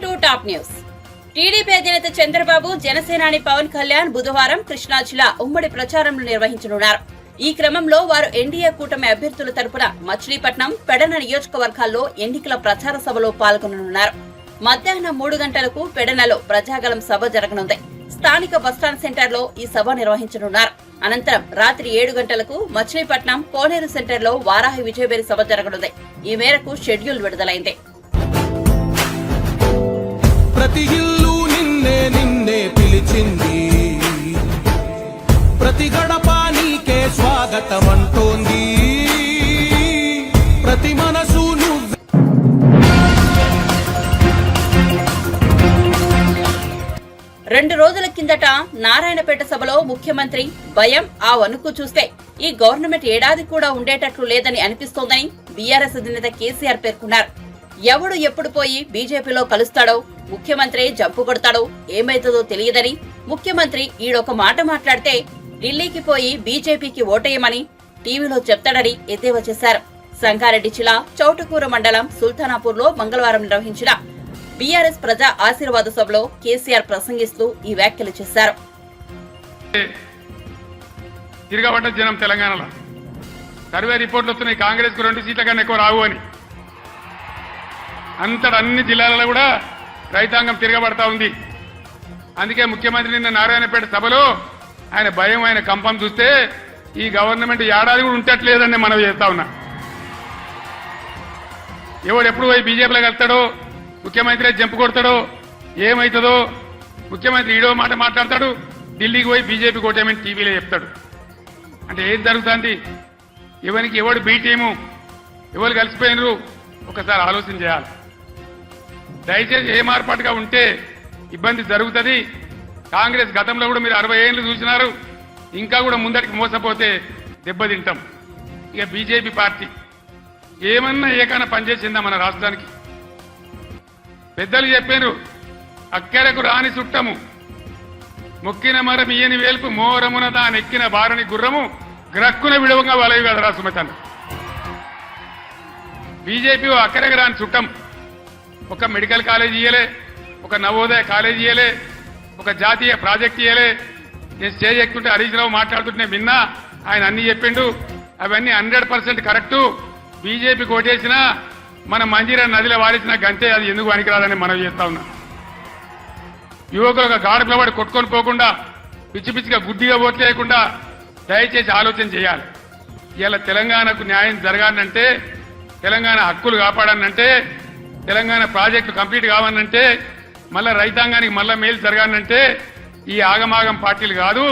Welcome to top news. TDP అధినేత చంద్రబాబు, జనసేనాని పవన్ కళ్యాణ్ బుధవారం కృష్ణా జిల్లా ఉమ్మడి ప్రచారంలో నిర్వహించనున్నారు. ఈ క్రమంలో వారు ఎన్డీఏ కూటమి అభ్యర్థుల తరపున మచిలీపట్నం, పెడన నియోజకవర్గాల్లో ఎన్నికల ప్రచార సభలో పాల్గొననున్నారు. మధ్యాహ్నం 3 గంటలకు పెడనలో ప్రజాగళం సభ జరగనుంది. స్థానిక బస్టాండ్ సెంటర్లో ఈ సభ నిర్వహించనున్నారు. అనంతరం రాత్రి 7 గంటలకు మచిలీపట్నం కోనేరు సెంటర్లో వారాహి విజయబేరి సభ జరగనుంది. ఈ మేరకు షెడ్యూల్ విడుదలైంది. ప్రతి ఇల్లు నిన్నే నిన్నే పిలిచింది, ప్రతి గడప నీకే స్వాగతం అంటోంది, ప్రతి మనసు నువ్వు. రెండు రోజుల కిందట నారాయణపేట సభలో ముఖ్యమంత్రి భయం, ఆ వణుకు చూస్తే ఈ గవర్నమెంట్ ఏడాది కూడా ఉండేటట్లు లేదని అనిపిస్తోందని బీఆర్ఎస్ అధినేత కేసీఆర్ పేర్కొన్నారు. ఎవడు ఎప్పుడు పోయి బీజేపీలో కలుస్తాడో, ముఖ్యమంత్రి జంపు కొడతాడో ఏమైతుందో తెలియదని, ముఖ్యమంత్రి ఈడొక మాట మాట్లాడితే ఢిల్లీకి పోయి బీజేపీకి ఓటేయమని టీవీలో చెప్తాడని ఎద్దేవా చేశారు. సంగారెడ్డి జిల్లా చౌటుకూరు మండలం సుల్తానాపూర్లో మంగళవారం నిర్వహించిన బీఆర్ఎస్ ప్రజా ఆశీర్వాద సభలో కేసీఆర్ ప్రసంగిస్తూ ఈ వ్యాఖ్యలు చేశారు. తిరగబడ్డ జనం తెలంగాణలో సర్వే రిపోర్ట్లు వస్తున్నాయి, కాంగ్రెస్ కు 2 సీట్ల కన్నా ఎక్కువ రావు అని. అంతటా అన్ని జిల్లాలలో కూడా రైతాంగం తిరగబడతా ఉంది. అందుకే ముఖ్యమంత్రి నిన్న నారాయణపేట సభలో ఆయన భయం, ఆయన కంపం చూస్తే ఈ గవర్నమెంట్ ఏడాది కూడా ఉంటట్లేదని మనం చేస్తా ఉన్నా. ఎవడు ఎప్పుడు పోయి బీజేపీలో వెళ్తాడో, ముఖ్యమంత్రి జంపు కొడతాడో ఏమవుతుందో, ముఖ్యమంత్రి ఈడో మాట మాట్లాడతాడు, ఢిల్లీకి పోయి బీజేపీ కోటేమని టీవీలో చెప్తాడు. అంటే ఏం జరుగుతుంది? ఎవరికి ఎవడు బీ టీము, ఎవరు కలిసిపోయినరు ఒకసారి ఆలోచన చేయాలి. దయచేసి ఏ మార్పాటుగా ఉంటే ఇబ్బంది జరుగుతుంది. కాంగ్రెస్ గతంలో కూడా మీరు 60 ఏళ్ళు చూసినారు, ఇంకా కూడా ముందటికి మోసపోతే దెబ్బతింటాం. ఇక బీజేపీ పార్టీ ఏమన్నా ఏకైనా పనిచేసిందా మన రాష్ట్రానికి? పెద్దలు చెప్పారు, అక్కెరకు రాని చుట్టము, మొక్కిన మరం ఈయని వేల్పు, మోరమున దానెక్కిన బారని గుర్రము, గ్రక్కున విడవంగా వలవి కదరా సుమతను. బీజేపీ అక్కరకు రాని చుట్టం. ఒక మెడికల్ కాలేజ్ ఇయ్యలే, ఒక నవోదయ కాలేజ్ ఇయ్యలే, ఒక జాతీయ ప్రాజెక్ట్ ఇయ్యలే. నేను స్టేజ్ ఎక్కుంటే హరీష్ రావు మాట్లాడుతుంటే విన్నా, ఆయన అన్ని చెప్పిండు. అవన్నీ 100% కరెక్టు. బీజేపీ కోటేసినా మన మంజీరా నదిలో వాడిసిన గంటే అది ఎందుకు పనికిరాదని మనం చేస్తా ఉన్నాం. యువకులు గాడుపుల పడి కొట్టుకొని పోకుండా, పిచ్చి పిచ్చిగా గుడ్డిగా ఓట్లు వేయకుండా దయచేసి ఆలోచన చేయాలి. ఇలా తెలంగాణకు న్యాయం జరగాలంటే, తెలంగాణ హక్కులు కాపాడాలంటే, తెలంగాణ ప్రాజెక్టు కంప్లీట్ కావాలంటే, మళ్ళా రైతాంగానికి మళ్ళా మేలు జరగాలంటే ఈ ఆగమాగం పార్టీలు కాదు.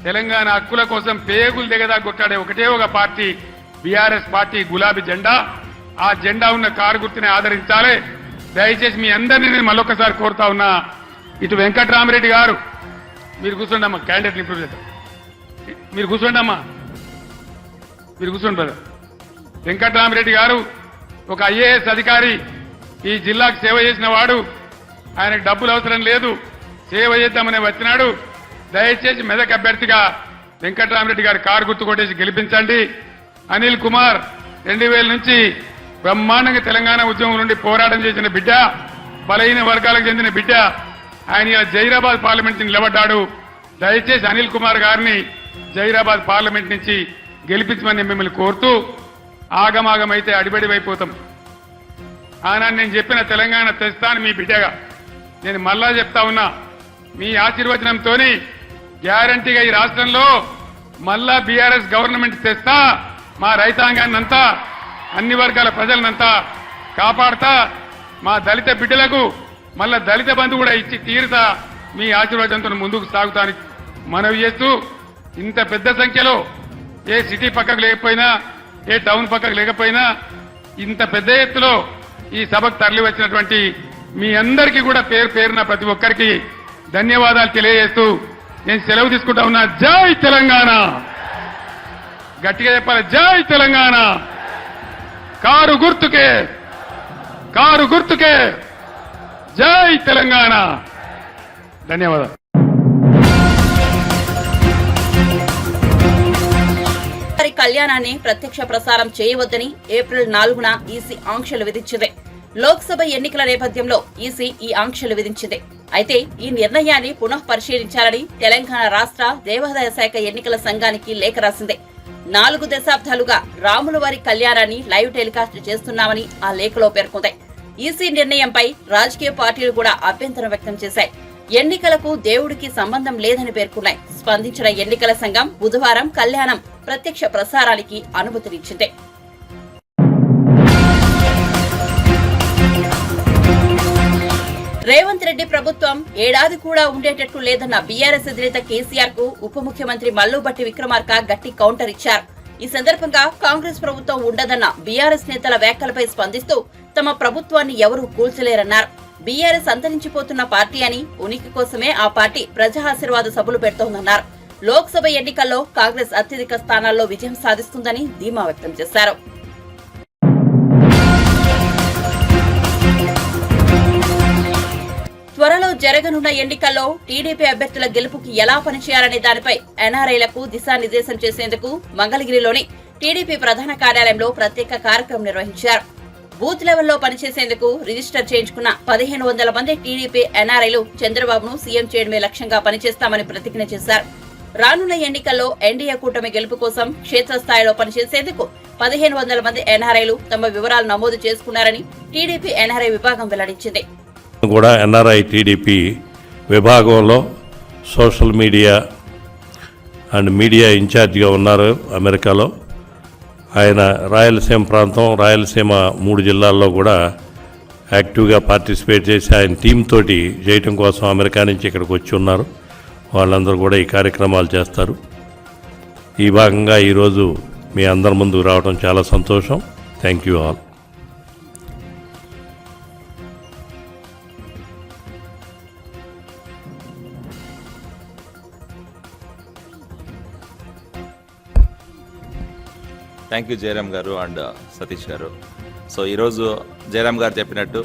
తెలంగాణ హక్కుల కోసం పేగులు దిగదా కొట్టాడే ఒకటే ఒక పార్టీ బీఆర్ఎస్ పార్టీ, గులాబీ జెండా. ఆ జెండా ఉన్న కారు గుర్తుని ఆదరించాలి. దయచేసి మీ అందరినీ నేను మళ్ళొక్కసారి కోరుతా ఉన్నా. ఇటు వెంకట్రామరెడ్డి గారు, మీరు కూర్చోండి అమ్మా, క్యాండిడేట్ ఇంప్రూవ్ చేద్దాం. మీరు కూర్చోండి అమ్మా, మీరు కూర్చోండి బ్రదర్. వెంకట్రామరెడ్డి గారు ఒక ఐఏఎస్ అధికారి, ఈ జిల్లాకు సేవ చేసిన వాడు. ఆయనకు డబ్బులు అవసరం లేదు, సేవ చేద్దామని వచ్చినాడు. దయచేసి మెదక్ అభ్యర్థిగా వెంకట్రామరెడ్డి గారి కారు గుర్తు కొట్టేసి గెలిపించండి. అనిల్ కుమార్ 2000 నుంచి బ్రహ్మాండంగా తెలంగాణ ఉద్యమం నుండి పోరాటం చేసిన బిడ్డ, బలహీన వర్గాలకు చెందిన బిడ్డ. ఆయన ఇలా జైరాబాద్ పార్లమెంట్ నుంచి నిలబడ్డాడు. దయచేసి అనిల్ కుమార్ గారిని జైరాబాద్ పార్లమెంట్ నుంచి గెలిపించమని మిమ్మల్ని కోరుతూ, ఆగమాగమైతే అడిబడివైపోతాం. ఆనాడు నేను చెప్పిన తెలంగాణ తెస్తాను మీ బిడ్డగా. నేను మళ్ళా చెప్తా ఉన్నా, మీ ఆశీర్వచనంతోని గ్యారంటీగా ఈ రాష్ట్రంలో మళ్ళా బీఆర్ఎస్ గవర్నమెంట్ తెస్తా, మా రైతాంగాన్ని అంతా, అన్ని వర్గాల ప్రజలనంతా కాపాడతా, మా దళిత బిడ్డలకు మళ్ళా దళిత బంధు కూడా ఇచ్చి తీరుతా, మీ ఆశీర్వాదంతో ముందుకు సాగుతానికి మనవి చేస్తూ, ఇంత పెద్ద సంఖ్యలో ఏ సిటీ పక్కకు లేకపోయినా, ఏ టౌన్ పక్కకు లేకపోయినా, ఇంత పెద్ద ఎత్తులో ఈ సభకు తరలి వచ్చినటువంటి మీ అందరికీ కూడా పేరు పేరున ప్రతి ఒక్కరికి ధన్యవాదాలు తెలియజేస్తూ నేను సెలవు తీసుకుంటా ఉన్నా. జై తెలంగాణ, గట్టిగా చెప్పాలి, జై తెలంగాణ. కారు గుర్తుకే, కారు గుర్తుకే, జై తెలంగాణ. ధన్యవాదాలు. కళ్యాణాన్ని ప్రత్యక్ష ప్రసారం చేయవద్దని ఏప్రిల్ 4న ఈసీ ఆంక్షలు విధించింది. లోక్సభ ఎన్నికల నేపథ్యంలో ఈసీ ఈ ఆంక్షలు విధించింది. అయితే ఈ నిర్ణయాన్ని పునః పరిశీలించాలని తెలంగాణ రాష్ట్ర దేవాదాయ శాఖ ఎన్నికల సంఘానికి లేఖ రాసింది. 4 దశాబ్దాలుగా రాముల వారి కళ్యాణాన్ని లైవ్ టెలికాస్ట్ చేస్తున్నామని ఆ లేఖలో పేర్కొంది. ఈసీ నిర్ణయంపై రాజకీయ పార్టీలు కూడా అభ్యంతరం వ్యక్తం చేశాయి. ఎన్నికలకు దేవుడికి సంబంధం లేదని పేర్కొన్నాయి. స్పందించిన ఎన్నికల సంఘం బుధవారం కళ్యాణం ప్రత్యక్ష ప్రసారానికి అనుమతినిచ్చింది. రేవంత్ రెడ్డి ప్రభుత్వం ఏడాది కూడా ఉండేటట్టు లేదన్న బీఆర్ఎస్ అధినేత కేసీఆర్ కు ఉప ముఖ్యమంత్రి మల్లుబట్టి విక్రమార్క గట్టి కౌంటర్ ఇచ్చారు. ఈ సందర్భంగా కాంగ్రెస్ ప్రభుత్వం ఉండదన్న బీఆర్ఎస్ నేతల వ్యాఖ్యలపై స్పందిస్తూ తమ ప్రభుత్వాన్ని ఎవరూ కూల్చలేరన్నారు. బీఆర్ఎస్ అంతరించిపోతున్న పార్టీ అని, ఉనికి కోసమే ఆ పార్టీ ప్రజా ఆశీర్వాద సభలు పెడుతోందన్నారు. లోక్సభ ఎన్నికల్లో కాంగ్రెస్ అత్యధిక స్థానాల్లో విజయం సాధిస్తుందని ధీమా వ్యక్తం చేశారు. త్వరలో జరగనున్న ఎన్నికల్లో టీడీపీ అభ్యర్థుల గెలుపుకి ఎలా పనిచేయాలనే దానిపై ఎన్ఆర్ఐలకు దిశానిర్దేశం చేసేందుకు మంగళగిరిలోని టీడీపీ ప్రధాన కార్యాలయంలో ప్రత్యేక కార్యక్రమం నిర్వహించారు. బూత్ లెవెల్లో పనిచేసేందుకు రిజిస్టర్ చేయించుకున్న 1500 మంది టీడీపీ ఎన్ఆర్ఐలు చంద్రబాబును సీఎం చేయడమే లక్ష్యంగా పనిచేస్తామని ప్రతిజ్ఞ చేశారు. రానున్న ఎన్నికల్లో ఎన్డీఏ కూటమి గెలుపు కోసం క్షేత్రస్థాయిలో పనిచేసేందుకు 1500 మంది ఎన్ఆర్ఐలు తమ వివరాలు నమోదు చేసుకున్నారని టీడీపీ ఎన్ఆర్ఐ విభాగం వెల్లడించింది. కూడా ఎన్ఆర్ఐ టీడీపీ విభాగంలో సోషల్ మీడియా అండ్ మీడియా ఇన్ఛార్జిగా ఉన్నారు అమెరికాలో. ఆయన రాయలసీమ ప్రాంతం, రాయలసీమ 3 జిల్లాల్లో కూడా యాక్టివ్గా పార్టిసిపేట్ చేసి ఆయన టీం తోటి చేయటం కోసం అమెరికా నుంచి ఇక్కడికి వచ్చి ఉన్నారు. వాళ్ళందరూ కూడా ఈ కార్యక్రమాలు చేస్తారు. ఈ భాగంగా ఈరోజు మీ అందరి ముందుకు రావడం చాలా సంతోషం. Thank you all. Thank you Jayaram గారు అండ్ సతీష్ గారు. సో ఈరోజు జయరామ్ గారు చెప్పినట్టు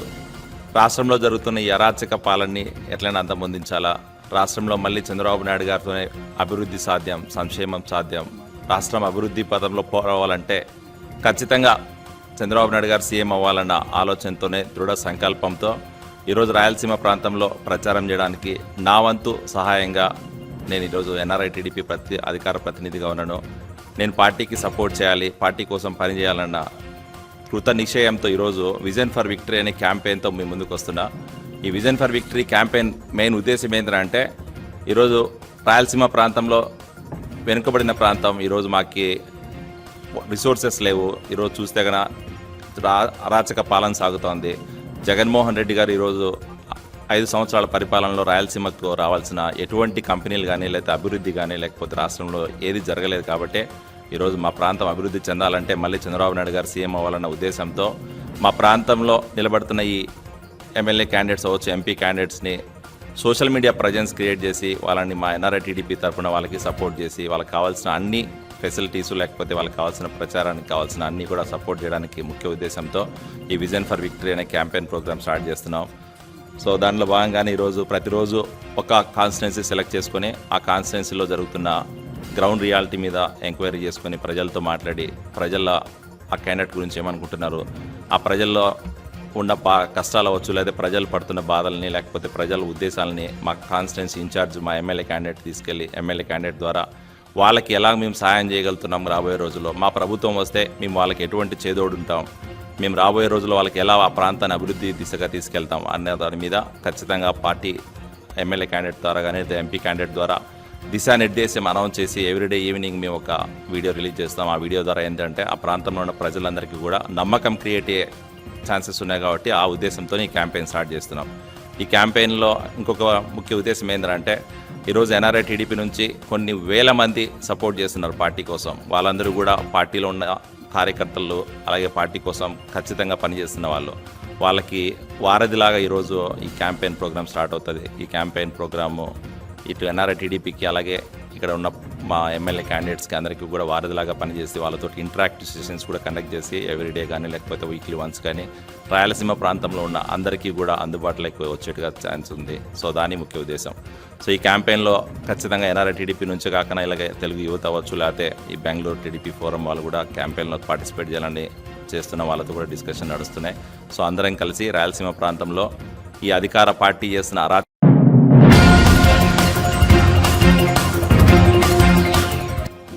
రాష్ట్రంలో జరుగుతున్న ఈ అరాచక పాలనని ఎట్లయినా అంతమొందించాలా, రాష్ట్రంలో మళ్ళీ చంద్రబాబు నాయుడు గారితోనే అభివృద్ధి సాధ్యం, సంక్షేమం సాధ్యం, రాష్ట్రం అభివృద్ధి పథంలో పోవాలంటే ఖచ్చితంగా చంద్రబాబు నాయుడు గారు సీఎం అవ్వాలన్న ఆలోచనతోనే దృఢ సంకల్పంతో ఈరోజు రాయలసీమ ప్రాంతంలో ప్రచారం చేయడానికి నా వంతు సహాయంగా నేను ఈరోజు ఎన్ఆర్ఐ టీడీపీ అధికార ప్రతినిధిగా ఉన్నాను. నేను పార్టీకి సపోర్ట్ చేయాలి, పార్టీ కోసం పనిచేయాలన్న కృత నిశ్చయంతో ఈరోజు విజన్ ఫర్ విక్టరీ అనే క్యాంపెయిన్తో మీ ముందుకు వస్తున్నా. ఈ vision for victory campaign main ఉద్దేశం ఏంటంటే ఈరోజు రాయలసీమ ప్రాంతంలో వెనుకబడిన ప్రాంతం, ఈరోజు మాకి రిసోర్సెస్ లేవు. ఈరోజు చూస్తే కనుక అరాచక పాలన సాగుతోంది. జగన్మోహన్ రెడ్డి గారు ఈరోజు 5 సంవత్సరాల పరిపాలనలో రాయలసీమకు రావాల్సిన ఎటువంటి కంపెనీలు కానీ, లేకపోతే అభివృద్ధి కానీ, లేకపోతే రాష్ట్రంలో ఏది జరగలేదు. కాబట్టి ఈరోజు మా ప్రాంతం అభివృద్ధి చెందాలంటే మళ్ళీ చంద్రబాబు నాయుడు గారు సీఎం అవ్వాలన్న ఉద్దేశంతో మా ప్రాంతంలో నిలబడుతున్న ఈ ఎమ్మెల్యే క్యాండిడేట్స్ అవ్వచ్చు, ఎంపీ క్యాండిడేట్స్ని సోషల్ మీడియా ప్రజెన్స్ క్రియేట్ చేసి వాళ్ళని మా ఎన్ఆర్ఐ టీడీపీ తరఫున వాళ్ళకి సపోర్ట్ చేసి వాళ్ళకి కావాల్సిన అన్ని ఫెసిలిటీసు, లేకపోతే వాళ్ళకి కావాల్సిన ప్రచారానికి కావాల్సిన అన్నీ కూడా సపోర్ట్ చేయడానికి ముఖ్య ఉద్దేశంతో ఈ విజన్ ఫర్ విక్టరీ అనే క్యాంపెయిన్ ప్రోగ్రామ్ స్టార్ట్ చేస్తున్నాం. సో దానిలో భాగంగానే ఈరోజు ప్రతిరోజు ఒక కాన్స్టిట్యున్సీ సెలెక్ట్ చేసుకొని ఆ కాన్స్టిట్యున్సీలో జరుగుతున్న గ్రౌండ్ రియాలిటీ మీద ఎంక్వైరీ చేసుకొని ప్రజలతో మాట్లాడి ప్రజల ఆ క్యాండిడేట్ గురించి ఏమనుకుంటున్నారు, ఆ ప్రజల్లో ఉన్న కష్టాలు అవ్వచ్చు, లేదా ప్రజలు పడుతున్న బాధల్ని, లేకపోతే ప్రజల ఉద్దేశాలని మా కాన్స్టిట్యున్సీ ఇన్ఛార్జ్ మా ఎమ్మెల్యే క్యాండిడేట్ తీసుకెళ్ళి ఎమ్మెల్యే క్యాండిడేట్ ద్వారా వాళ్ళకి ఎలా మేము సహాయం చేయగలుగుతున్నాం, రాబోయే రోజుల్లో మా ప్రభుత్వం వస్తే మేము వాళ్ళకి ఎటువంటి చేదోడు ఉంటాం, మేము రాబోయే రోజుల్లో వాళ్ళకి ఎలా ఆ ప్రాంతాన్ని అభివృద్ధి దిశగా తీసుకెళ్తాం అనే దాని మీద ఖచ్చితంగా పార్టీ ఎమ్మెల్యే క్యాండిడేట్ ద్వారా కానీ ఎంపీ క్యాండిడేట్ ద్వారా దిశానిర్దేశం అనౌన్స్ చేసి ఎవ్రీడే ఈవినింగ్ మేము ఒక వీడియో రిలీజ్ చేస్తాం. ఆ వీడియో ద్వారా ఏంటంటే ఆ ప్రాంతంలో ఉన్న ప్రజలందరికీ కూడా నమ్మకం క్రియేట్ అయ్యే ఛాన్సెస్ ఉన్నాయి. కాబట్టి ఆ ఉద్దేశంతో ఈ క్యాంపెయిన్ స్టార్ట్ చేస్తున్నాం. ఈ క్యాంపెయిన్లో ఇంకొక ముఖ్య ఉద్దేశం ఏంటంటే ఈరోజు ఎన్ఆర్ఐ టీడీపీ నుంచి కొన్ని వేల మంది సపోర్ట్ చేస్తున్నారు పార్టీ కోసం. వాళ్ళందరూ కూడా పార్టీలో ఉన్న కార్యకర్తలు, అలాగే పార్టీ కోసం ఖచ్చితంగా పనిచేస్తున్న వాళ్ళకి వారధిలాగా ఈరోజు ఈ క్యాంపెయిన్ ప్రోగ్రామ్ స్టార్ట్ అవుతుంది. ఈ క్యాంపెయిన్ ప్రోగ్రాము ఇటు ఎన్ఆర్ఐ టీడీపీకి అలాగే ఇక్కడ ఉన్న మా ఎమ్మెల్యే క్యాండిడేట్స్కి అందరికీ కూడా వారధిలాగా పనిచేసి వాళ్ళతో ఇంటరాక్టివ్ సెషన్స్ కూడా కండక్ట్ చేసి ఎవ్రీడే కానీ లేకపోతే వీక్లీ వన్స్ కానీ రాయలసీమ ప్రాంతంలో ఉన్న అందరికీ కూడా అందుబాటులోకి వచ్చేట్టుగా ఛాన్స్ ఉంది. సో దాని ముఖ్య ఉద్దేశం. సో ఈ క్యాంపెయిన్లో ఖచ్చితంగా ఎన్ఆర్ఐ టీడీపీ నుంచి కాకుండా ఇలాగే తెలుగు యువత అవ్వచ్చు, లేకపోతే ఈ బెంగళూరు టీడీపీ ఫోరం వాళ్ళు కూడా క్యాంపెయిన్లో పార్టిసిపేట్ చేయాలని చేస్తున్న వాళ్ళతో కూడా డిస్కషన్ నడుస్తున్నాయి. సో అందరం కలిసి రాయలసీమ ప్రాంతంలో ఈ అధికార పార్టీ చేస్తున్న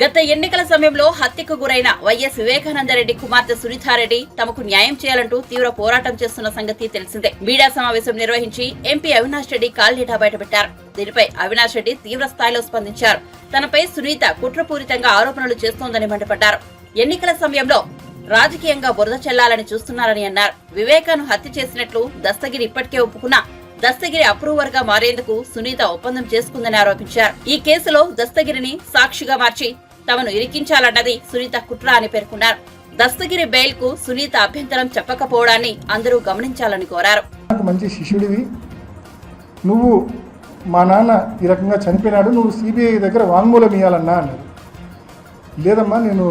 గత ఎన్నికల సమయంలో హత్యకు గురైన వైఎస్ వివేకానందరెడ్డి కుమార్తె సునీతారెడ్డి తమకు న్యాయం చేయాలంటూ తీవ్ర పోరాటం చేస్తున్న సంగతి తెలిసిందే. మీడియా సమావేశం నిర్వహించి ఎంపీ అవినాష్ రెడ్డి కాల్డేటా బయటపెట్టారు. దీనిపై అవినాష్ రెడ్డి తీవ్ర స్థాయిలో స్పందించారు. తనపై సునీత కుట్రపూరితంగా ఆరోపణలు చేస్తోందని మండిపడ్డారు. ఎన్నికల సమయంలో రాజకీయంగా బురద చెల్లాలని చూస్తున్నారని అన్నారు. వివేకాను హత్య చేసినట్లు దస్తగిరి ఇప్పటికే ఒప్పుకున్నా దస్తగిరి అప్రూవర్ గా మారేందుకు సునీత ఒప్పందం చేసుకుందని ఆరోపించారు. ఈ కేసులో దస్తగిరిని సాక్షిగా మార్చి తమను ఇరికించాలన్నది సునీత కుట్ర అని పేర్కొన్నారు. దస్తగిరి బెయిల్ కు సునీత అభ్యంతరం చెప్పకపోవడాన్ని అందరూ గమనించాలని కోరారు. మంచి శిష్యుడివి, నువ్వు మా నాన్న ఈ రకంగా చనిపోయినాడు, నువ్వు సిబిఐ దగ్గర వాంగ్మూలం ఇవ్వాలన్నా అన్నారు. లేదమ్మా, నేను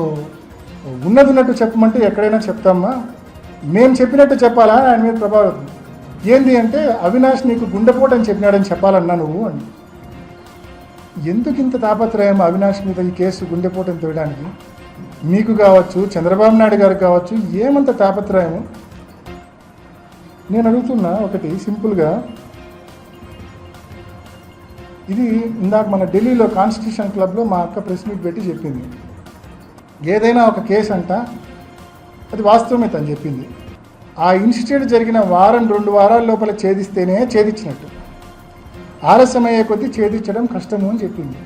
ఉన్నట్టు చెప్పమంటే ఎక్కడైనా చెప్తామ్మా, మేము చెప్పినట్టు చెప్పాలా ఆయన మీద ప్రభావం ఏంది అంటే అవినాష్ నీకు గుండెపోటు అని చెప్పినాడని చెప్పాలన్నా నువ్వు అని. ఎందుకు ఇంత తాపత్రయం అవినాష్ మీద ఈ కేసు గుండెపోటుని తోయడానికి? మీకు కావచ్చు, చంద్రబాబు నాయుడు గారికి కావచ్చు, ఏమంత తాపత్రయము? నేను అడుగుతున్నా ఒకటి సింపుల్గా, ఇది ఇందాక మన ఢిల్లీలో కాన్స్టిట్యూషన్ క్లబ్లో మా అక్క ప్రెస్ మీట్ పెట్టి చెప్పింది. ఏదైనా ఒక కేసు అంట అది వాస్తవమే తను చెప్పింది. ఆ ఇన్సిడెంట్ జరిగిన 1-2 వారాల లోపల ఛేదిస్తేనే ఛేదించినట్టు, ఆలస్యమయ్యే కొద్దీ ఛేదించడం కష్టము అని చెప్పింది.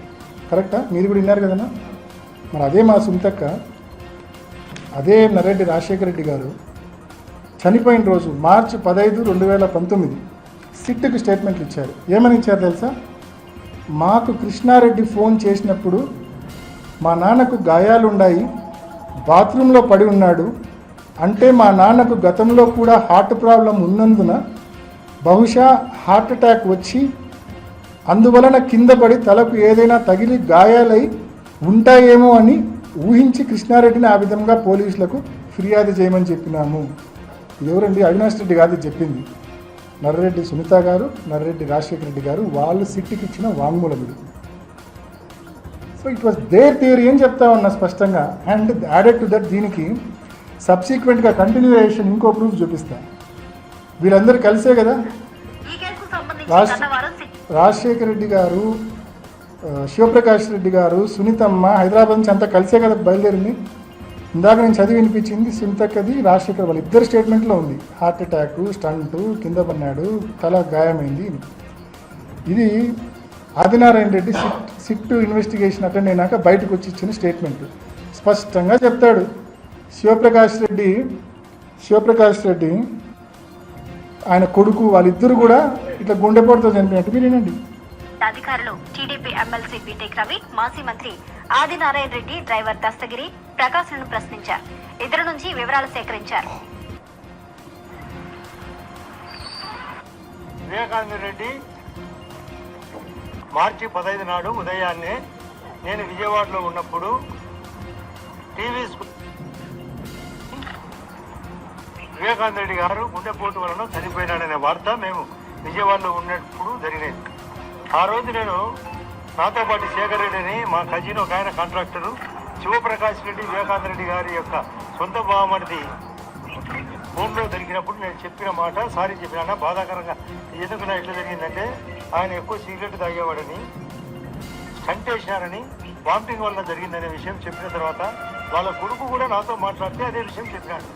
కరెక్టా? మీరు కూడా విన్నారు కదన్నా. మరి అదే మా సుంతక్క, అదే నర్రెడ్డి రాజశేఖర రెడ్డి గారు చనిపోయిన రోజు మార్చి 15, 2019 సిట్కి స్టేట్మెంట్లు ఇచ్చారు. ఏమని ఇచ్చారు తెలుసా? మాకు కృష్ణారెడ్డి ఫోన్ చేసినప్పుడు మా నాన్నకు గాయాలున్నాయి, బాత్రూంలో పడి ఉన్నాడు అంటే మా నాన్నకు గతంలో కూడా హార్ట్ ప్రాబ్లం ఉన్నందున బహుశా హార్ట్ అటాక్ వచ్చి అందువలన కింద పడి తలకు ఏదైనా తగిలి గాయాలై ఉంటాయేమో అని ఊహించి కృష్ణారెడ్డిని ఆ విధంగా పోలీసులకు ఫిర్యాదు చేయమని చెప్పినాము. ఎవరండి? అవినాష్ రెడ్డి కాదు చెప్పింది, నర్రెడ్డి సునీత గారు, నర్రెడ్డి రాజశేఖర రెడ్డి గారు. వాళ్ళు సిట్టికి ఇచ్చిన వాంగ్మూలం ఇది. So it was their theory అని చెప్తా ఉన్నా స్పష్టంగా. అండ్ యాడెడ్ టు దట్ దీనికి సబ్సిక్వెంట్గా కంటిన్యూయేషన్ ఇంకో ప్రూఫ్ చూపిస్తా. వీళ్ళందరూ కలిసే కదా రాజశేఖర రెడ్డి గారు, శివప్రకాష్ రెడ్డి గారు, సునీతమ్మ హైదరాబాద్ నుంచి అంతా కలిసే కదా బయలుదేరింది. ఇందాక నేను చదివి వినిపించింది సునీతక్కది, రాజశేఖర్ వాళ్ళ ఇద్దరు స్టేట్మెంట్లో ఉంది. హార్ట్ అటాక్, స్టంటు, కింద పడినాడు, తల గాయమైంది. ఇది Adinarayana Reddy SIT investigation attend అయినాక బయటకు వచ్చి ఇచ్చిన స్టేట్మెంట్. స్పష్టంగా చెప్తాడు శివప్రకాష్ రెడ్డి ఆయన కొడుకు వాళ్ళిద్దరు కూడా ఇట్లా గుండెపోటుతో చనిపోయినట్టు. మీరు వినండి. అధికారులు టీడీపీ ఎమ్మెల్సీ బీటెక్ రవి, మాజీ మంత్రి ఆదినారాయణ రెడ్డి, డ్రైవర్ దస్తగిరి, ప్రకాశ్లను ప్రశ్నించారు. ఇద్దరు నుంచి వివరాలు సేకరించారు. వివేకానంద రెడ్డి మార్చి 15 నాడు ఉదయాన్నే నేను విజయవాడలో ఉన్నప్పుడు టీవీ వివేకానంద రెడ్డి గారు గుండెపోటు వలన చనిపోయినాడనే వార్త మేము విజయవాడలో ఉన్నప్పుడు జరిగినది. ఆ రోజు నేను నాతో పాటు శేఖర్ రెడ్డిని, మా కజిన్ ఒక ఆయన కాంట్రాక్టరు, శివప్రకాష్ రెడ్డి వివేకానంద రెడ్డి గారి యొక్క సొంత బావమరిది హోంలో దొరికినప్పుడు నేను చెప్పిన మాట సారీ చెప్పినా. బాధాకరంగా ఎందుకు నా ఇట్లా జరిగిందంటే ఆయన ఎక్కువ సిగరెట్ తాగేవాడని, స్టంట్ వేసినారని, వామిటింగ్ వల్ల జరిగిందనే విషయం చెప్పిన తర్వాత వాళ్ళ కొడుకు కూడా నాతో మాట్లాడితే అదే విషయం చెప్పినాడు.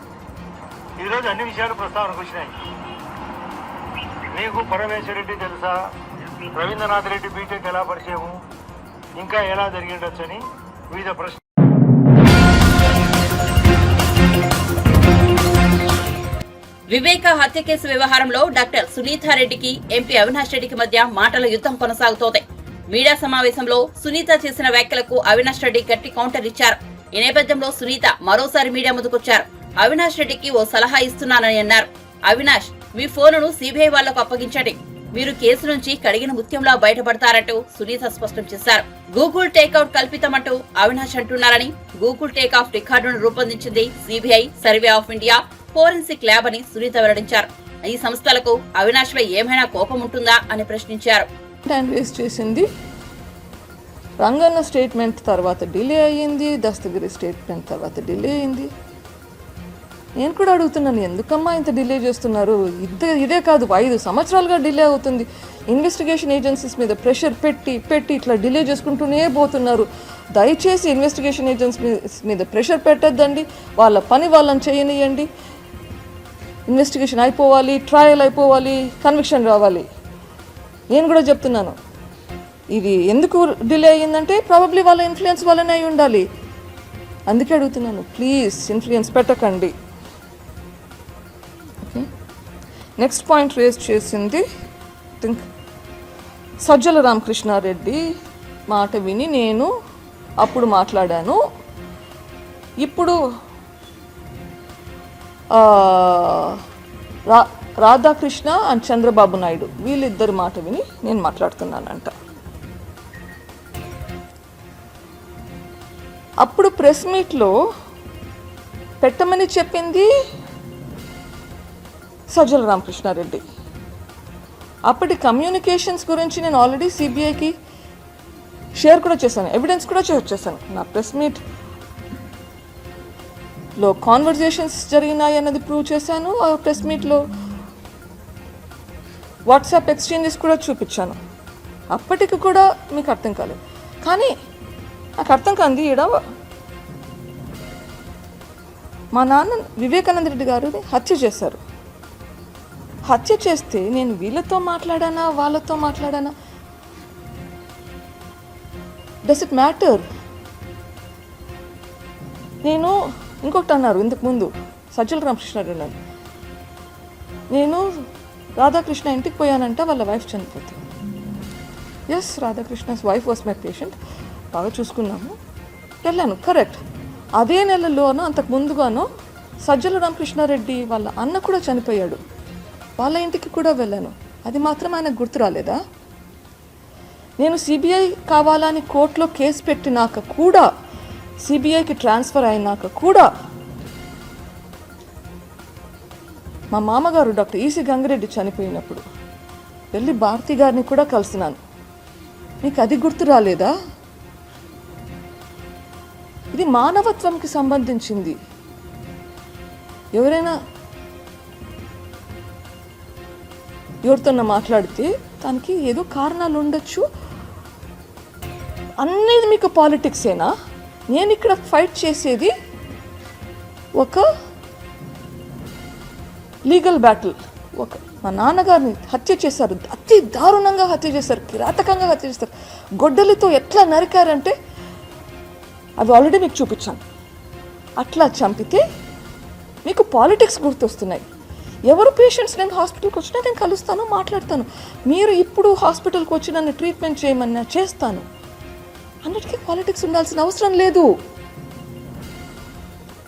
ఈరోజు అన్ని విషయాలు ప్రస్తావనకు వచ్చినాయి. మీకు పరమేశ్వర రెడ్డి తెలుసా, రవీంద్రనాథ్ రెడ్డి బీటెక్ ఎలా పరిచయము, ఇంకా ఎలా జరిగిండొచ్చని వివిధ ప్రశ్నలు. వివేక హత్య కేసు వ్యవహారంలో డాక్టర్ సునీతారెడ్డికి ఎంపీ అవినాష్ రెడ్డికి మధ్య మాటల యుద్ధం కొనసాగుతోంది. మీడియా సమావేశంలో సునీత చేసిన వ్యాఖ్యలకు అవినాష్ రెడ్డి గట్టి కౌంటర్ ఇచ్చారు. ఈ నేపథ్యంలో సునీత మరోసారి మీడియా ముందుకొచ్చారు. అవినాష్ రెడ్డికి ఓ సలహా ఇస్తున్నానని అన్నారు. అవినాష్, మీ ఫోనును సిబిఐ వాళ్లకు అప్పగించండి, మీరు కేసు నుంచి కడిగిన ముత్యంలా బయటపడతారంటూ సునీత స్పష్టం చేశారు. గూగుల్ టేక్అవుట్ కల్పితమంటూ అవినాష్ అంటున్నారని, గూగుల్ టేక్ఆఫ్ రికార్డును రూపొందించింది CBI, survey of India, forensic lab అని సునీత వెల్లడించారు. ఈ సంస్థలకు అవినాష్ పై ఏమైనా కోపం ఉంటుందా అని ప్రశ్నించారు. చేసింది రంగన్న స్టేట్మెంట్ తర్వాత డిలే అయ్యింది, దస్తగిరి స్టేట్మెంట్ తర్వాత డిలే అయింది. నేను కూడా అడుగుతున్నాను, ఎందుకమ్మా ఇంత డిలే చేస్తున్నారు? ఇదే కాదు, 5 సంవత్సరాలుగా డిలే అవుతుంది. ఇన్వెస్టిగేషన్ ఏజెన్సీస్ మీద ప్రెషర్ పెట్టి ఇట్లా డిలే చేసుకుంటూనే పోతున్నారు. దయచేసి ఇన్వెస్టిగేషన్ ఏజెన్సీస్ మీద ప్రెషర్ పెట్టద్దండి, వాళ్ళ పని వాళ్ళని చేయనియండి. ఇన్వెస్టిగేషన్ అయిపోవాలి, ట్రయల్ అయిపోవాలి, కన్విక్షన్ రావాలి. నేను కూడా చెప్తున్నాను, ఇది ఎందుకు డిలే అయ్యిందంటే ప్రాబబ్లీ వాళ్ళ ఇన్ఫ్లుయెన్స్ వల్లనే అయి ఉండాలి. అందుకే అడుగుతున్నాను, ప్లీజ్ ఇన్ఫ్లుయెన్స్ పెట్టకండి. ఓకే, నెక్స్ట్ పాయింట్ రేజ్ చేసింది థింక్ సజ్జల రామకృష్ణారెడ్డి మాట విని నేను అప్పుడు మాట్లాడాను. ఇప్పుడు రాధాకృష్ణ అండ్ చంద్రబాబు నాయుడు వీళ్ళిద్దరి మాట విని నేను మాట్లాడుతున్నానంట. అప్పుడు ప్రెస్ మీట్లో పెట్టమని చెప్పింది సజ్జల రామకృష్ణారెడ్డి. అప్పటి కమ్యూనికేషన్స్ గురించి నేను ఆల్రెడీ సిబిఐకి షేర్ కూడా చేశాను, ఎవిడెన్స్ కూడా చేశాను. నా ప్రెస్ మీట్లో కాన్వర్జేషన్స్ జరిగినాయి అన్నది ప్రూవ్ చేశాను. ఆ ప్రెస్ మీట్లో వాట్సాప్ ఎక్స్చేంజెస్ కూడా చూపించాను. అప్పటికి కూడా మీకు అర్థం కాలేదు. కానీ నాకు అర్థం కాంది, ఈడ మా నాన్న వివేకానంద రెడ్డి గారిని హత్య చేశారు. హత్య చేస్తే నేను వీళ్ళతో మాట్లాడానా వాళ్ళతో మాట్లాడానా, డస్ ఇట్ మ్యాటర్? నేను ఇంకొకటి అన్నారు ఇంతకు ముందు సజ్జల రామకృష్ణారెడ్డి అన్నారు, నేను రాధాకృష్ణ ఇంటికి పోయానంట, వాళ్ళ వైఫ్ చనిపోతే. Yes, Radhakrishna's wife was my patient, బాగా చూసుకున్నాము, వెళ్ళాను, కరెక్ట్. అదే నెలలోనో అంతకు ముందుగానో సజ్జల రామకృష్ణారెడ్డి వాళ్ళ అన్న కూడా చనిపోయాడు, వాళ్ళ ఇంటికి కూడా వెళ్ళాను. అది మాత్రం ఆయనకు గుర్తు రాలేదా? నేను సిబిఐ కావాలని కోర్టులో కేసు పెట్టినాక కూడా, సిబిఐకి ట్రాన్స్ఫర్ అయినాక కూడా మా మామగారు డాక్టర్ ఈసి గంగిరెడ్డి చనిపోయినప్పుడు వెళ్ళి భారతి గారిని కూడా కలిసినాను. మీకు అది గుర్తు రాలేదా? ఇది మానవత్వంకి సంబంధించింది. ఎవరైనా ఎవరితోన్నా మాట్లాడితే దానికి ఏదో కారణాలు ఉండొచ్చు. అనేది మీకు పాలిటిక్సేనా? నేను ఇక్కడ ఫైట్ చేసేది ఒక లీగల్ బ్యాటిల్. మా నాన్నగారిని హత్య చేశారు, అతి దారుణంగా హత్య చేశారు, కిరాతకంగా హత్య చేశారు. గొడ్డలితో ఎట్లా నరికారంటే అవి ఆల్రెడీ మీకు చూపించాను. అట్లా చంపితే మీకు పాలిటిక్స్ గుర్తొస్తున్నాయి. ఎవరు పేషెంట్స్ నేను హాస్పిటల్కి వచ్చినా నేను కలుస్తాను, మాట్లాడతాను. మీరు ఇప్పుడు హాస్పిటల్కి వచ్చి నన్ను ట్రీట్మెంట్ చేయమన్నా చేస్తాను. అన్నిటికీ పాలిటిక్స్ ఉండాల్సిన అవసరం లేదు.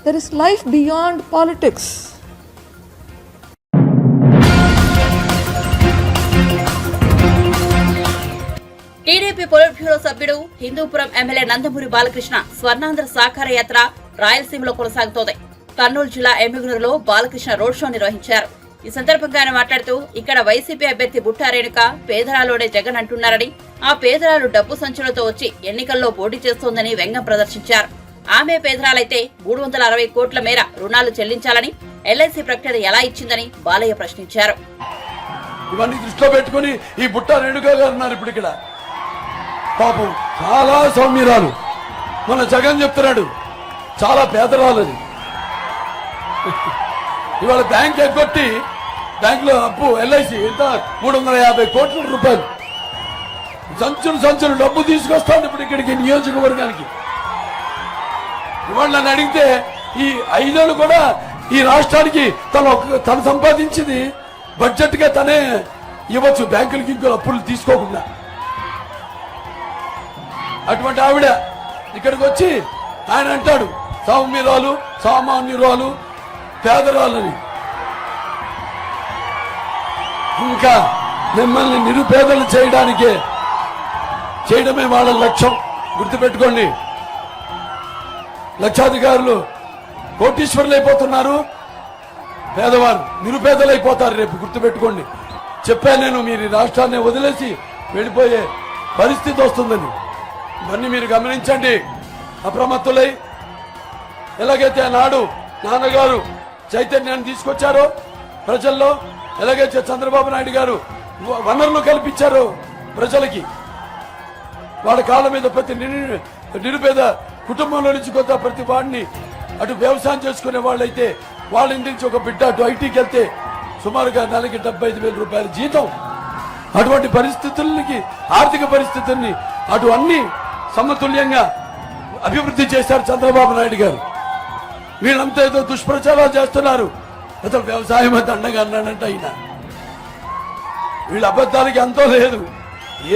There is life beyond politics. TDP polit bureau సభ్యుడు హిందూపురం ఎమ్మెల్యే నందమూరి బాలకృష్ణ స్వర్ణాంధ్ర సాకార యాత్ర రాయలసీమలో కొనసాగుతోంది. కర్నూలు జిల్లా ఎమ్మిగనూరులో బాలకృష్ణ రోడ్ షో నిర్వహించారు. ఈ సందర్భంగా ఆయన మాట్లాడుతూ, ఇక్కడ వైసీపీ అభ్యర్థి బుట్టా రేణుక పేదరాలోనే జగన్ అంటున్నారని, ఆ పేదరాలు డబ్బు సంచులతో వచ్చి ఎన్నికల్లో పోటీ చేస్తోందని వ్యంగ్యం ప్రదర్శించారు. ఆమె పేదరాలైతే 360 కోట్ల మేర రుణాలు చెల్లించాలని ఎల్ఐసి ప్రకటన ఎలా ఇచ్చిందని బాలయ్య ప్రశ్నించారు. ఇవన్నీ దృష్టిలో పెట్టుకుని ఈ బుట్టా రేణుక గారు ఉన్నారు ఇప్పుడు ఇక్కడ. పాపం చాలా సౌమ్యురాలు. మన జగన్ చెప్తున్నాడు చాలా పేదరాలని. ఇవాళ బ్యాంక్ ఎగ్గొట్టి బ్యాంకులో అప్పు ఎల్ఐసి ఎంత 350 కోట్ల రూపాయలు సంచులు డబ్బు తీసుకొస్తాను ఇప్పుడు ఇక్కడికి నియోజకవర్గానికి. ఇవాళ నన్ను అడిగితే ఈ 5 ఏళ్ళు కూడా ఈ రాష్ట్రానికి తను సంపాదించింది బడ్జెట్ గా తనే ఇవ్వచ్చు బ్యాంకులకి ఇంకో అప్పులు తీసుకోకుండా. అటువంటి ఆవిడ ఇక్కడికి వచ్చి ఆయన అంటాడు సౌమ్యురాలు, సామాన్యురాలు, పేదరాలని. ఇంకా మిమ్మల్ని నిరుపేదలు చేయడమే వాళ్ళ లక్ష్యం. గుర్తుపెట్టుకోండి, లక్షాధికారులు కోటీశ్వరులు అయిపోతున్నారు, పేదవారు నిరుపేదలు అయిపోతారు రేపు. గుర్తుపెట్టుకోండి, చెప్పాను నేను, మీరు రాష్ట్రాన్ని వదిలేసి వెళ్ళిపోయే పరిస్థితి వస్తుందని. ఇవన్నీ మీరు గమనించండి, అప్రమత్తులై. ఎలాగైతే నాడు నాన్నగారు చైతన్యాన్ని తీసుకొచ్చారో ప్రజల్లో, ఎలాగైతే చంద్రబాబు నాయుడు గారు వనరులు కల్పించారో ప్రజలకి, వాళ్ళ కాళ్ళ మీద ప్రతి నిరుపేద కుటుంబంలో నుంచి కొత్త ప్రతి వాడిని, అటు వ్యవసాయం చేసుకునే వాళ్ళైతే వాళ్ళ ఇంటి నుంచి ఒక బిడ్డ అటు ఐటీకి వెళ్తే సుమారుగా నెలకి 75,000 రూపాయల జీతం. అటువంటి పరిస్థితులకి, ఆర్థిక పరిస్థితుల్ని అటు అన్ని సమతుల్యంగా అభివృద్ధి చేశారు చంద్రబాబు నాయుడు గారు. వీళ్ళంతా ఏదో దుష్ప్రచారాలు చేస్తున్నారు. అసలు వ్యవసాయం అంత అండగా అన్నాడంట ఆయన. వీళ్ళ అబద్ధాలకి అంతో లేదు,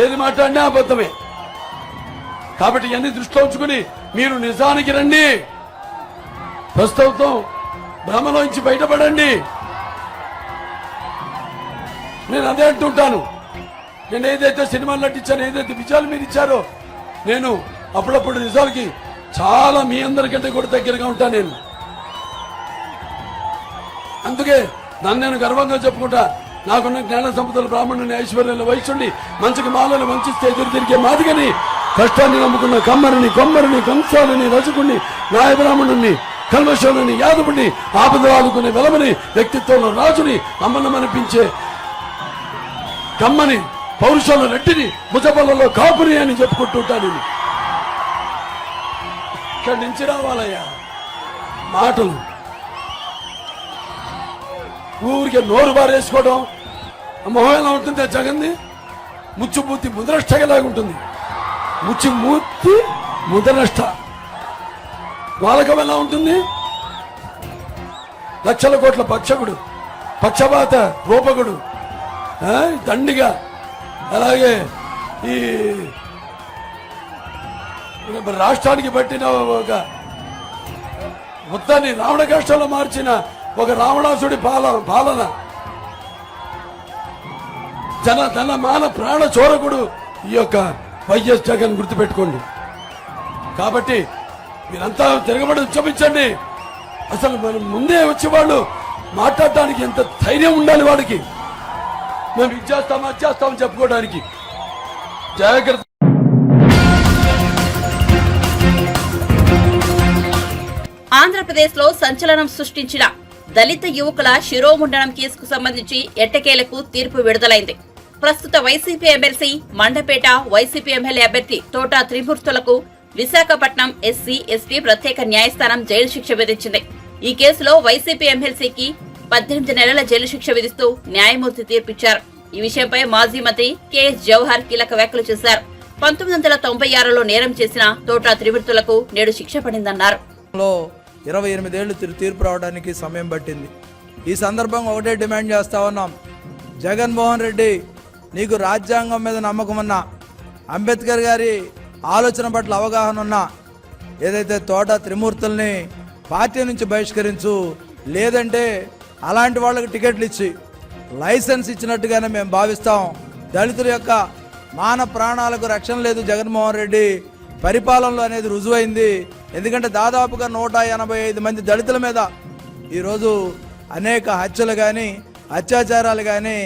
ఏది మాట్లాడినా అబద్ధమే. కాబట్టి ఇవన్నీ దృష్టిలో ఉంచుకుని మీరు నిజానికి రండి, ప్రస్తుతం భ్రమలోంచి బయటపడండి. నేను అదే అంటుంటాను. నేను ఏదైతే సినిమాలు నటించాను, ఏదైతే విజయాలు మీరు ఇచ్చారో, నేను అప్పుడప్పుడు నిజాలకి చాలా మీ అందరికంటే కూడా దగ్గరగా ఉంటాను నేను. అందుకే నన్ను నేను గర్వంగా చెప్పుకుంటా. నాకున్న జ్ఞాన సంపదలు, బ్రాహ్మణుని, ఐశ్వర్యాలు, వైశ్యుడిని, మంచికి మాలను వంచిస్తే ఎదురు తిరిగే మాదిగని, కష్టాన్ని నమ్ముకున్న కమ్మరిని, కొమ్మరిని, కంసాలని, రజకుణ్ణి, నాయ బ్రాహ్మణుణ్ణి, కల్మశుని, యాదవుని, ఆపదవాదుకునే వెలమని, వ్యక్తిత్వంలో రాజుని, అమ్మనమనిపించే కమ్మని, పౌరుషాల రెడ్డిని, భుజబలలో కాపురి అని చెప్పుకుంటుంటాను. ఇక్కడి నుంచి రావాలయ్యా మాటలు. ఊరికే నోరు బారేసుకోవడం మొహం ఎలా ఉంటుంది? జగన్ని ముచ్చుమూర్తి ముద్రష్టలాగా ఉంటుంది. ముచ్చుమూర్తి ముద్రష్ట వాలకం ఎలా ఉంటుంది? లక్షల కోట్ల పక్షకుడు, పక్షపాత రూపకుడు, దండిగా. అలాగే ఈ రాష్ట్రానికి పట్టిన ఒక మొత్తాన్ని రావణ కష్టంలో మార్చిన ఒక రావణాసుడి పాలన, ధన మాన ప్రాణ చోరకుడు ఈ యొక్క వైఎస్ జగన్, గుర్తుపెట్టుకోండి. కాబట్టి మీరంతా తిరగబడి ఉద్యమించండి. అసలు మనం ముందే వచ్చి వాళ్ళు మాట్లాడటానికి ఎంత ధైర్యం ఉండాలి వాడికి. మేము ఇచ్చేస్తాం, అది చేస్తామని చెప్పుకోవడానికి. జాగ్రత్త. ఆంధ్రప్రదేశ్ లో సంచలనం సృష్టించిన దళిత యువకుల శిరోముండనం కేసుకు సంబంధించి ఎట్టకేలకు తీర్పు విడుదలైంది. ప్రస్తుత YCP MLC, Mandapeta YCP MLA అభ్యర్థి తోట త్రిమూర్తులకు విశాఖపట్నం ఎస్సీ ఎస్టీ ప్రత్యేక న్యాయస్థానం జైలు శిక్ష విధించింది. ఈ కేసులో వైసీపీ ఎమ్మెల్సీకి 18 నెలల జైలు శిక్ష విధిస్తూ న్యాయమూర్తి తీర్పిచ్చారు. ఈ విషయంపై మాజీ మంత్రి కెఎస్ జవహర్ కీలక వ్యాఖ్యలు చేశారు. 1996లో నేరం చేసిన తోట త్రిమూర్తులకు నేడు శిక్ష పడిందన్నారు. 28 ఏళ్లు తీర్పు రావడానికి సమయం పట్టింది. ఈ సందర్భంగా ఒకటే డిమాండ్ చేస్తా ఉన్నాం. జగన్మోహన్ రెడ్డి, నీకు రాజ్యాంగం మీద నమ్మకం ఉన్నా, అంబేద్కర్ గారి ఆలోచన పట్ల అవగాహన ఉన్నా, ఏదైతే తోట త్రిమూర్తుల్ని పార్టీ నుంచి బహిష్కరించు, లేదంటే అలాంటి వాళ్ళకి టికెట్లు ఇచ్చి లైసెన్స్ ఇచ్చినట్టుగానే మేము భావిస్తాం. దళితుల యొక్క మాన ప్రాణాలకు రక్షణ లేదు జగన్మోహన్ రెడ్డి పరిపాలనలో అనేది రుజువైంది. ఎందుకంటే దాదాపుగా 185 మంది దళితుల మీద ఈరోజు అనేక హత్యలు కానీ అత్యాచారాలు కానీ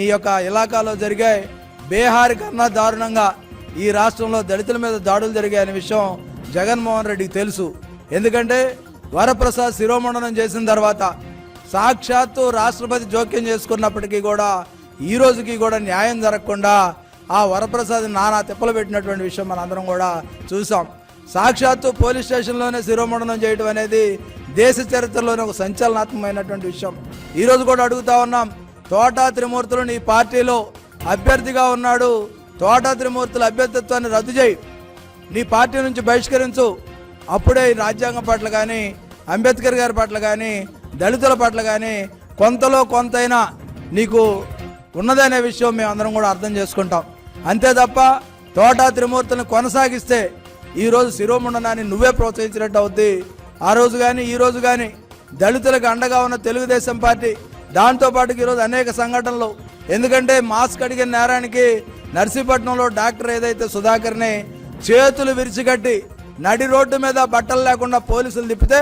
ఈ యొక్క ఇలాకాలో జరిగాయి. బీహార్ కన్నా దారుణంగా ఈ రాష్ట్రంలో దళితుల మీద దాడులు జరిగాయనే విషయం జగన్మోహన్ రెడ్డికి తెలుసు. ఎందుకంటే వరప్రసాద్ శిరోమండనం చేసిన తర్వాత సాక్షాత్తు రాష్ట్రపతి జోక్యం చేసుకున్నప్పటికీ కూడా ఈ రోజుకి కూడా న్యాయం జరగకుండా ఆ వరప్రసాద్ నానా తిప్పలు పెట్టినటువంటి విషయం మనందరం కూడా చూసాం. సాక్షాత్తు పోలీస్ స్టేషన్లోనే శిరోమండనం చేయడం అనేది దేశ చరిత్రలోనే ఒక సంచలనాత్మకమైనటువంటి విషయం. ఈరోజు కూడా అడుగుతా ఉన్నాం, తోట త్రిమూర్తులు నీ పార్టీలో అభ్యర్థిగా ఉన్నాడు, తోట త్రిమూర్తుల అభ్యర్థిత్వాన్ని రద్దు చేయి, నీ పార్టీ నుంచి బహిష్కరించు. అప్పుడే ఈ రాజ్యాంగం పట్ల కానీ, అంబేద్కర్ గారి పట్ల కానీ, దళితుల పట్ల కానీ కొంతలో కొంతైనా నీకు ఉన్నదనే విషయం మేము అందరం కూడా అర్థం చేసుకుంటాం. అంతే తప్ప తోట త్రిమూర్తులను కొనసాగిస్తే ఈరోజు శిరోమండనాన్ని నువ్వే ప్రోత్సహించినట్టు అవుద్ది. ఆ రోజు కానీ ఈ రోజు కానీ దళితులకు అండగా ఉన్న తెలుగుదేశం పార్టీ, దాంతోపాటు ఈరోజు అనేక సంఘటనలు. ఎందుకంటే మాస్క్ అడిగిన నేరానికి నర్సీపట్నంలో డాక్టర్ ఏదైతే సుధాకర్ని చేతులు విరిచికట్టి నడి రోడ్డు మీద బట్టలు లేకుండా పోలీసులు తిప్పితే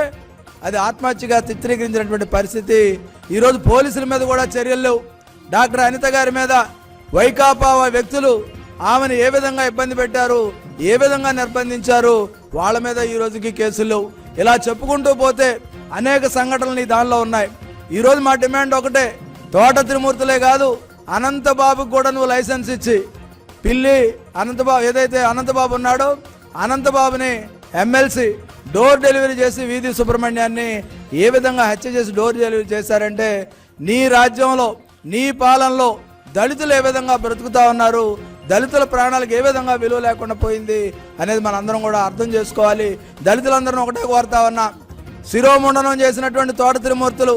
అది ఆత్మహత్యగా చిత్రీకరించినటువంటి పరిస్థితి. ఈరోజు పోలీసుల మీద కూడా చర్యలు లేవు. డాక్టర్ అనిత గారి మీద వైకాపా వ్యక్తులు ఆమెను ఏ విధంగా ఇబ్బంది పెట్టారు, ఏ విధంగా నిర్బంధించారు, వాళ్ళ మీద ఈ రోజుకి కేసులు లేవు. ఇలా చెప్పుకుంటూ పోతే అనేక సంఘటనలు ఈ దానిలో ఉన్నాయి. ఈరోజు మా డిమాండ్ ఒకటే, తోట త్రిమూర్తులే కాదు అనంతబాబుకు కూడా నువ్వు లైసెన్స్ ఇచ్చి పిల్లి అనంతబాబు ఏదైతే అనంతబాబు ఉన్నాడో అనంతబాబుని ఎమ్మెల్సీ డోర్ డెలివరీ చేసి వీధి సుబ్రహ్మణ్యాన్ని ఏ విధంగా హత్య చేసి డోర్ డెలివరీ చేశారంటే నీ రాజ్యంలో నీ పాలనలో దళితులు ఏ విధంగా బ్రతుకుతా ఉన్నారు, దళితుల ప్రాణాలకు ఏ విధంగా విలువ లేకుండా పోయింది అనేది మనందరం కూడా అర్థం చేసుకోవాలి. దళితులందరం ఒకటే కోరుతా ఉన్నా, శిరోముండనం చేసినటువంటి తోట త్రిమూర్తులు,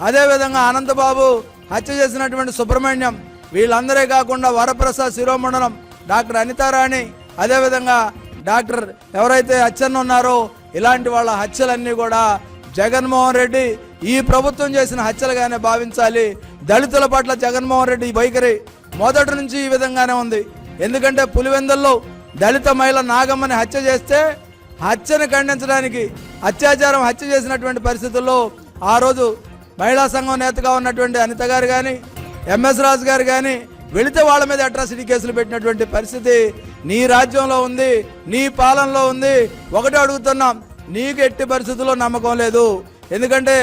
అదేవిధంగా అనంతబాబు హత్య చేసినటువంటి సుబ్రహ్మణ్యం, వీళ్ళందరే కాకుండా వరప్రసాద్ శిరోమండలం, డాక్టర్ అనితారాణి, అదేవిధంగా డాక్టర్ ఎవరైతే అచ్చెన్న ఉన్నారో ఇలాంటి వాళ్ళ హత్యలన్నీ కూడా జగన్మోహన్ రెడ్డి ఈ ప్రభుత్వం చేసిన హత్యలుగానే భావించాలి. దళితుల పట్ల జగన్మోహన్ రెడ్డి వైఖరి మొదటి నుంచి ఈ విధంగానే ఉంది. ఎందుకంటే పులివెందుల్లో దళిత మహిళ నాగమ్మని హత్య చేస్తే హత్యను ఖండించడానికి అత్యాచారం హత్య చేసినటువంటి పరిస్థితుల్లో ఆ రోజు మహిళా సంఘం నేతగా ఉన్నటువంటి అనిత గారు కానీ ఎంఎస్ రాజు గారు కానీ వెళితే వాళ్ళ మీద అట్రాసిటీ కేసులు పెట్టినటువంటి పరిస్థితి నీ రాజ్యంలో ఉంది, నీ పాలనలో ఉంది. ఒకటే అడుగుతున్నాం, నీకు ఎట్టి పరిస్థితుల్లో నమ్మకం లేదు. ఎందుకంటే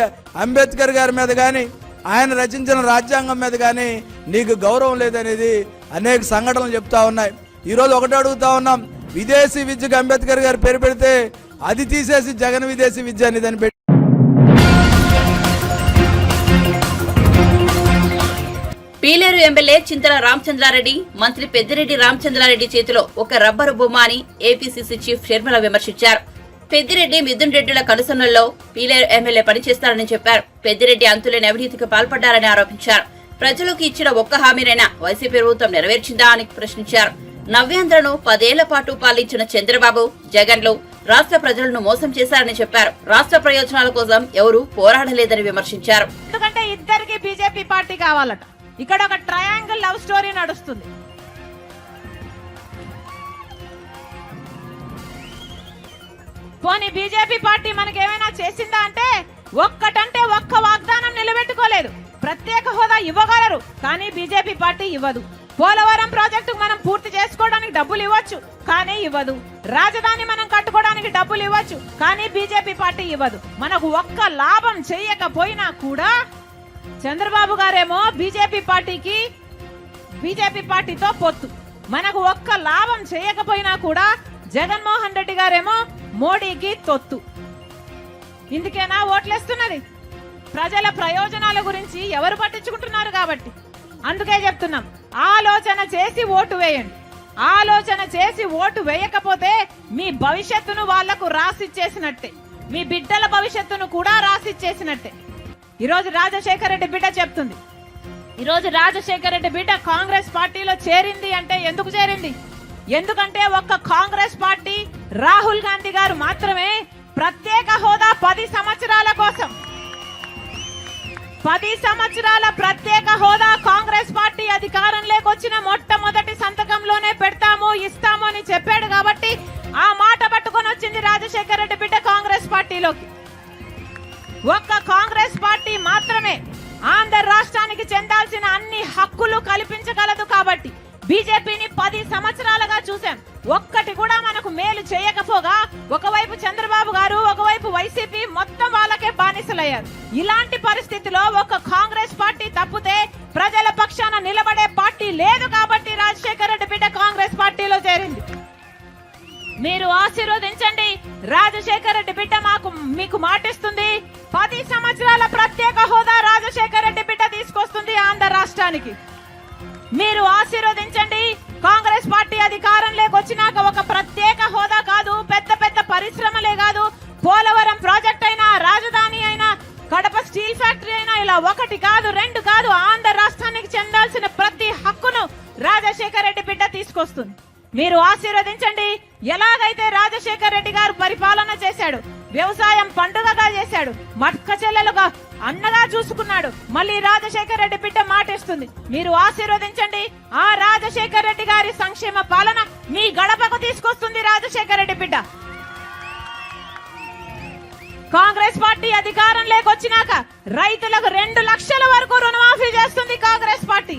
అంబేద్కర్ గారి మీద కానీ ఆయన రచించిన రాజ్యాంగం మీద కానీ నీకు గౌరవం లేదనేది అనేక సంఘటనలు చెప్తా ఉన్నాయి. ఈరోజు ఒకటే అడుగుతా ఉన్నాం, విదేశీ విద్యకు అంబేద్కర్ గారు పేరు పెడితే అది తీసేసి జగన్ విదేశీ విద్య అనేది అని పెట్టి పీలేరు ఎమ్మెల్యే చింతల రామచంద్రారెడ్డి మంత్రి పెద్దిరెడ్డి రామచంద్రారెడ్డి చేతిలో ఒక రబ్బరు బొమ్మ అని ఏపీసీసీ చీఫ్ షర్మిల విమర్శించారు. పెద్దిరెడ్డి మిథున్ రెడ్డిల కనుసన్నల్లో పీలేరు ఎమ్మెల్యే పనిచేస్తారని చెప్పారు. పెద్దిరెడ్డి అంతులేని అవినీతికి పాల్పడ్డారని ఆరోపించారు. ప్రజలకు ఇచ్చిన ఒక్క హామీనైనా వైసీపీ ప్రభుత్వం నెరవేర్చిందా అని ప్రశ్నించారు. నవ్యాంధ్రను 10 ఏళ్ల పాటు పాలించిన చంద్రబాబు, జగన్లు రాష్ట్ర ప్రజలను మోసం చేశారని చెప్పారు. రాష్ట్ర ప్రయోజనాల కోసం ఎవరూ పోరాడలేదని విమర్శించారు. ఎందుకంటే ఇద్దరికి బీజేపీ పార్టీ కావాలట. ఇక్కడ ఒక ట్రయాంగిల్ లవ్ స్టోరీ నడుస్తుంది. పోనీ బీజేపీ పార్టీ మనకి ఏమైనా చేసిందా అంటే ఒక్క వాగ్దానం నిలబెట్టుకోలేదు. ప్రత్యేక హోదా ఇవ్వగలరు, కానీ బీజేపీ పార్టీ ఇవ్వదు. పోలవరం ప్రాజెక్టు మనం పూర్తి చేసుకోవడానికి డబ్బులు ఇవ్వచ్చు, కానీ ఇవ్వదు. రాజధాని మనం కట్టుకోవడానికి డబ్బులు ఇవ్వచ్చు, కానీ బీజేపీ పార్టీ ఇవ్వదు. మనకు ఒక్క లాభం చేయకపోయినా కూడా చంద్రబాబు గారేమో బీజేపీ పార్టీతో పొత్తు. మనకు ఒక్క లాభం చేయకపోయినా కూడా జగన్మోహన్ రెడ్డి గారేమో మోడీకి తొత్తు. ఇందుకేనా ఓట్లేస్తున్నది? ప్రజల ప్రయోజనాల గురించి ఎవరు పట్టించుకుంటున్నారు కాబట్టి. అందుకే చెప్తున్నాం, ఆలోచన చేసి ఓటు వేయండి. ఆలోచన చేసి ఓటు వేయకపోతే మీ భవిష్యత్తును వాళ్లకు రాసిచ్చేసినట్టే, మీ బిడ్డల భవిష్యత్తును కూడా రాసిచ్చేసినట్టే. ఈరోజు రాజశేఖర రెడ్డి బిడ్డ చెప్తుంది, ఈరోజు రాజశేఖర రెడ్డి బిడ్డ కాంగ్రెస్ పార్టీలో చేరింది అంటే ఎందుకు చేరింది? ఎందుకంటే ఒక్క కాంగ్రెస్ పార్టీ రాహుల్ గాంధీ గారు మాత్రమే ప్రత్యేక హోదా 10 సంవత్సరాల కోసం 10 సంవత్సరాల ప్రత్యేక హోదా కాంగ్రెస్ పార్టీ అధికారంలోకి వచ్చిన మొట్టమొదటి సంతకంలోనే పెడతాము, ఇస్తాము అని చెప్పాడు. కాబట్టి ఆ మాట పట్టుకొని వచ్చింది రాజశేఖర రెడ్డి బిడ్డ కాంగ్రెస్ పార్టీలోకి. ఒక్క కాంగ్రెస్ పార్టీ మాత్రమే ఆంధ్ర రాష్ట్రానికి చెందాల్సిన అన్ని హక్కులు కల్పించగలదు. కాబట్టి బీజేపీని 10 సంవత్సరాలుగా చూసాం, ఒక్కటి కూడా మనకు మేలు చేయకపోగా ఒకవైపు చంద్రబాబు గారు, ఒకవైపు వైసీపీ మొత్తం వాళ్ళకే బానిసలయ్యారు. ఇలాంటి పరిస్థితిలో ఒక కాంగ్రెస్ పార్టీ తప్పితే ప్రజల పక్షాన నిలబడే పార్టీ లేదు. కాబట్టి రాజశేఖర రెడ్డి బిడ్డ కాంగ్రెస్ పార్టీలో చేరింది. మీరు ఆశీర్వదించండి. రాజశేఖర రెడ్డి బిడ్డ మీకు మాటిస్తుంది, 10 సంవత్సరాల ప్రత్యేక హోదా రాజశేఖర రెడ్డి బిడ్డ తీసుకొస్తుంది ఆంధ్ర రాష్ట్రానికి. మీరు ఆశీర్వదించండి. కాంగ్రెస్ పార్టీ అధికారంలోకి వచ్చినాక ఒక ప్రత్యేక హోదా కాదు, పెద్ద పెద్ద పరిశ్రమలే కాదు, పోలవరం ప్రాజెక్ట్ అయినా, రాజధాని అయినా, కడప స్టీల్ ఫ్యాక్టరీ అయినా, ఇలా 1 కాదు 2 కాదు, ఆంధ్ర రాష్ట్రానికి చెందాల్సిన ప్రతి హక్కును రాజశేఖర రెడ్డి బిడ్డ తీసుకొస్తుంది. మీరు ఆశీర్వదించండి. ఎలాగైతే రాజశేఖర రెడ్డి గారు పరిపాలన చేశాడు, వ్యవసాయం పండుగగా చేశాడు, మట్క చెల్లెలుగా అన్నగా చూసుకున్నాడు, మళ్ళీ రాజశేఖర రెడ్డి బిడ్డ మాటిస్తుంది. మీరు ఆశీర్వదించండి. ఆ రాజశేఖర రెడ్డి గారి సంక్షేమ పాలన మీ గడపకు తీసుకొస్తుంది రాజశేఖర రెడ్డి బిడ్డ. కాంగ్రెస్ పార్టీ అధికారంలోకి వచ్చినాక రైతులకు 2 లక్షల వరకు రుణమాఫీ చేస్తుంది కాంగ్రెస్ పార్టీ.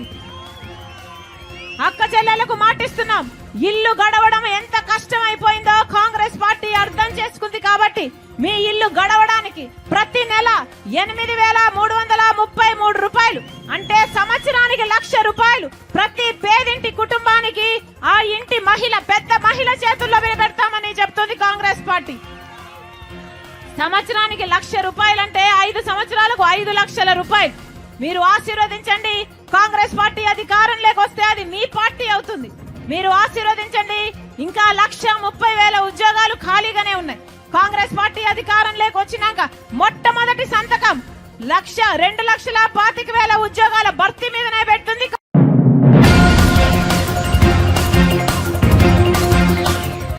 అక్క చెల్లెలకు మాటిస్తున్నాం. ఇల్లు గడవడం ఎంత కష్టమైపోయిందో కాంగ్రెస్ పార్టీ అర్థం చేసుకుంది. కాబట్టి మీ ఇల్లు గడవడానికి కుటుంబానికి ప్రతి నెల 8,333 రూపాయలు, అంటే సంవత్సరానికి 1,00,000 రూపాయలు ప్రతి పేదింటి కుటుంబానికి ఆ ఇంటి మహిళ, పెద్ద మహిళ చేతుల్లో పెడతామని చెప్తుంది కాంగ్రెస్ పార్టీ. సంవత్సరానికి 1,00,000 రూపాయలు అంటే 5 సంవత్సరాలకు 5 లక్షల రూపాయలు. మీరు ఆశీర్వదించండి. కాంగ్రెస్ పార్టీ అధికారంలోకి వస్తే అది మీ పార్టీ అవుతుంది. మీరు ఆశీర్వదించండి. ఇంకా 1,30,000 ఉద్యోగాలు ఖాళీగానే ఉన్నాయి. కాంగ్రెస్ పార్టీ అధికారంలోకి వచ్చినాక మొట్టమొదటి సంతకం 2,25,000 ఉద్యోగాల భర్తీ మీదనే పెడుతుంది